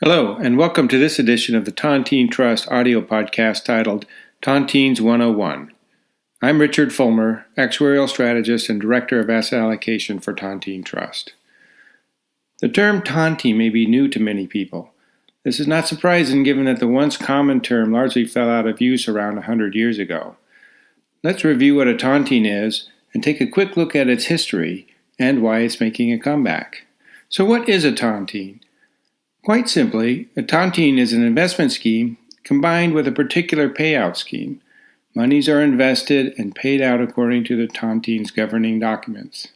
Hello, and welcome to this edition of the Tontine Trust audio podcast titled Tontines 101. I'm Richard Fullmer, Actuarial Strategist and Director of Asset Allocation for Tontine Trust. The term tontine may be new to many people. This is not surprising given that the once common term largely fell out of use around 100 years ago. Let's review what a tontine is and take a quick look at its history and why it's making a comeback. So what is a tontine? Quite simply, a tontine is an investment scheme combined with a particular payout scheme. Monies are invested and paid out according to the tontine's governing documents.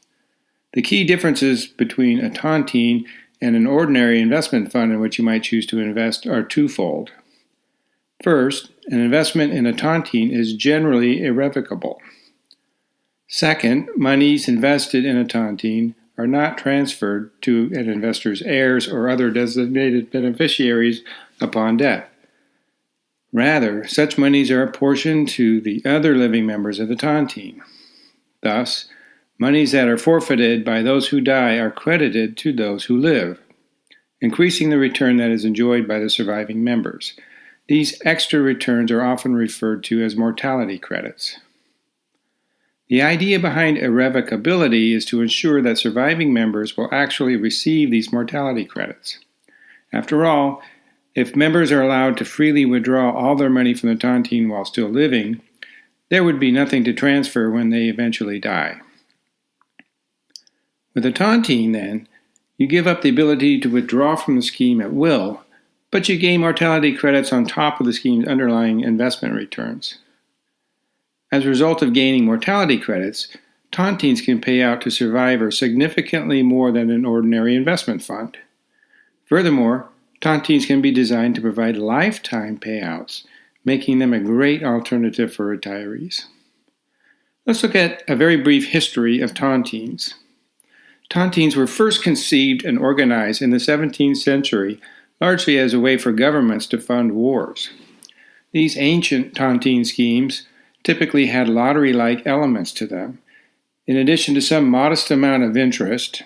The key differences between a tontine and an ordinary investment fund in which you might choose to invest are twofold. First, an investment in a tontine is generally irrevocable. Second, monies invested in a tontine are not transferred to an investor's heirs or other designated beneficiaries upon death. Rather, such monies are apportioned to the other living members of the tontine. Thus, monies that are forfeited by those who die are credited to those who live, increasing the return that is enjoyed by the surviving members. These extra returns are often referred to as mortality credits. The idea behind irrevocability is to ensure that surviving members will actually receive these mortality credits. After all, if members are allowed to freely withdraw all their money from the tontine while still living, there would be nothing to transfer when they eventually die. With a tontine, then, you give up the ability to withdraw from the scheme at will, but you gain mortality credits on top of the scheme's underlying investment returns. As a result of gaining mortality credits, tontines can pay out to survivors significantly more than an ordinary investment fund. Furthermore, tontines can be designed to provide lifetime payouts, making them a great alternative for retirees. Let's look at a very brief history of tontines. Tontines were first conceived and organized in the 17th century, largely as a way for governments to fund wars. These ancient tontine schemes typically had lottery-like elements to them. In addition to some modest amount of interest,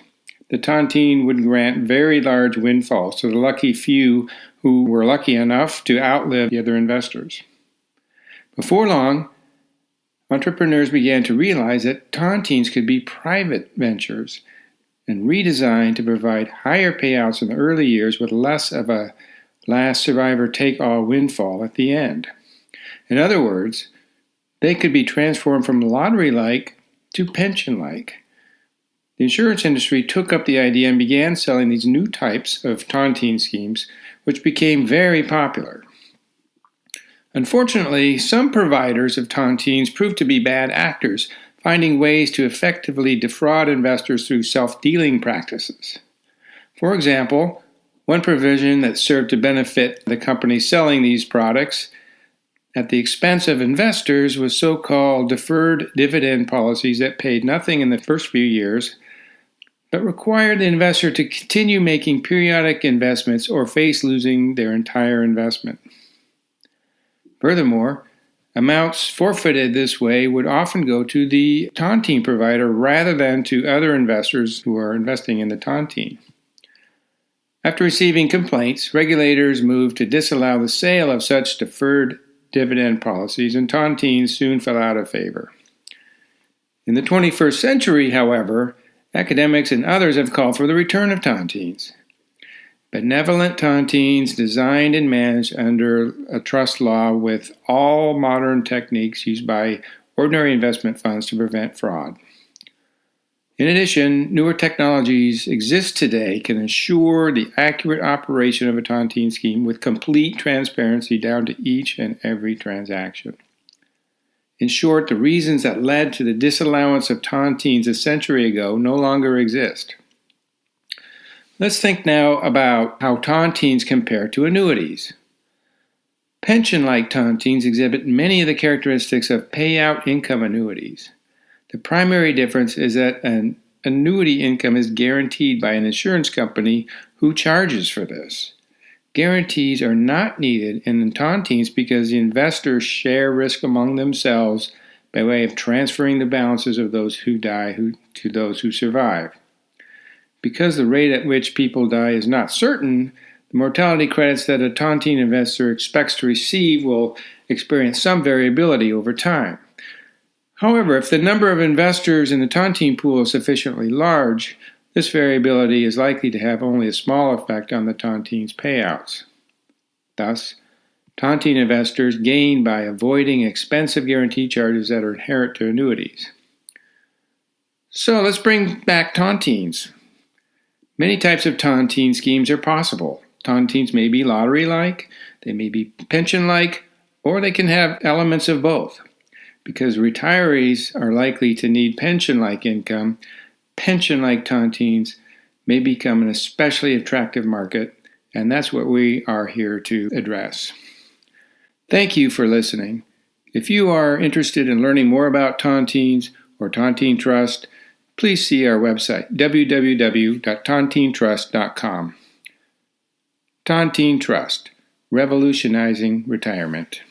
the tontine would grant very large windfalls to the lucky few who were lucky enough to outlive the other investors. Before long, entrepreneurs began to realize that tontines could be private ventures and redesigned to provide higher payouts in the early years with less of a last survivor take-all windfall at the end. In other words, they could be transformed from lottery-like to pension-like. The insurance industry took up the idea and began selling these new types of tontine schemes, which became very popular. Unfortunately, some providers of tontines proved to be bad actors, finding ways to effectively defraud investors through self-dealing practices. For example, one provision that served to benefit the company selling these products at the expense of investors was so-called deferred dividend policies that paid nothing in the first few years, but required the investor to continue making periodic investments or face losing their entire investment. Furthermore, amounts forfeited this way would often go to the tontine provider rather than to other investors who are investing in the tontine. After receiving complaints, regulators moved to disallow the sale of such deferred dividend policies, and tontines soon fell out of favor. In the 21st century, however, academics and others have called for the return of tontines. Benevolent tontines designed and managed under a trust law with all modern techniques used by ordinary investment funds to prevent fraud. In addition, newer technologies exist today can ensure the accurate operation of a tontine scheme with complete transparency down to each and every transaction. In short, the reasons that led to the disallowance of tontines a century ago no longer exist. Let's think now about how tontines compare to annuities. Pension-like tontines exhibit many of the characteristics of payout income annuities. The primary difference is that an annuity income is guaranteed by an insurance company who charges for this. Guarantees are not needed in tontines because the investors share risk among themselves by way of transferring the balances of those who die to those who survive. Because the rate at which people die is not certain, The mortality credits that a Tontine investor expects to receive will experience some variability over time. However, if the number of investors in the Tontine pool is sufficiently large, this variability is likely to have only a small effect on the Tontine's payouts. Thus, Tontine investors gain by avoiding expensive guarantee charges that are inherent to annuities. So let's bring back Tontines. Many types of Tontine schemes are possible. Tontines may be lottery-like, they may be pension-like, or they can have elements of both. Because retirees are likely to need pension-like income, pension-like Tontines may become an especially attractive market, and that's what we are here to address. Thank you for listening. If you are interested in learning more about Tontines or Tontine Trust, please see our website, www.TontineTrust.com. Tontine Trust, revolutionizing retirement.